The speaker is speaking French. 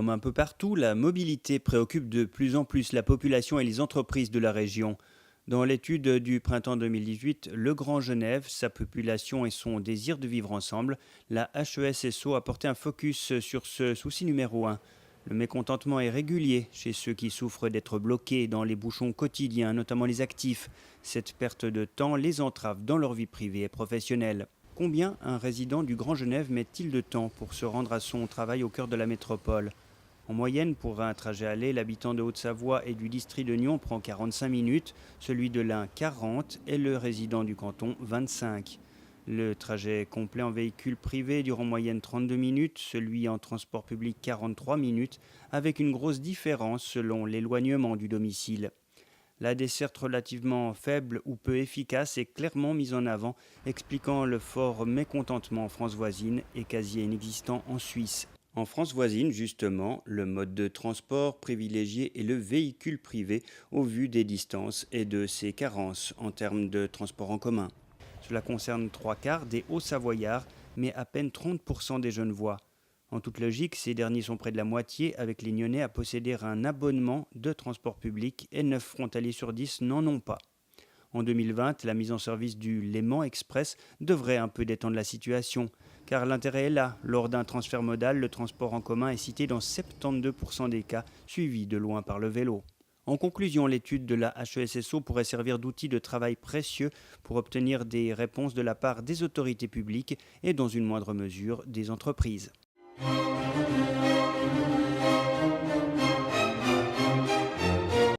Comme un peu partout, la mobilité préoccupe de plus en plus la population et les entreprises de la région. Dans l'étude du printemps 2018, Le Grand Genève, sa population et son désir de vivre ensemble, la HESSO a porté un focus sur ce souci numéro un. Le mécontentement est régulier chez ceux qui souffrent d'être bloqués dans les bouchons quotidiens, notamment les actifs. Cette perte de temps les entrave dans leur vie privée et professionnelle. Combien un résident du Grand Genève met-il de temps pour se rendre à son travail au cœur de la métropole? En moyenne, pour un trajet aller, l'habitant de Haute-Savoie et du district de Nyon prend 45 minutes, celui de l'Ain 40 et le résident du canton 25. Le trajet complet en véhicule privé dure en moyenne 32 minutes, celui en transport public 43 minutes, avec une grosse différence selon l'éloignement du domicile. La desserte relativement faible ou peu efficace est clairement mise en avant, expliquant le fort mécontentement en France voisine et quasi inexistant en Suisse. En France voisine, justement, le mode de transport privilégié est le véhicule privé au vu des distances et de ses carences en termes de transport en commun. Cela concerne trois quarts des Hauts-Savoyards, mais à peine 30% des Genevois. En toute logique, ces derniers sont près de la moitié, avec les Nyonnais à posséder un abonnement de transport public et 9 frontaliers sur 10 n'en ont pas. En 2020, la mise en service du Léman Express devrait un peu détendre la situation, car l'intérêt est là. Lors d'un transfert modal, le transport en commun est cité dans 72% des cas, suivi de loin par le vélo. En conclusion, l'étude de la HESSO pourrait servir d'outil de travail précieux pour obtenir des réponses de la part des autorités publiques et dans une moindre mesure des entreprises.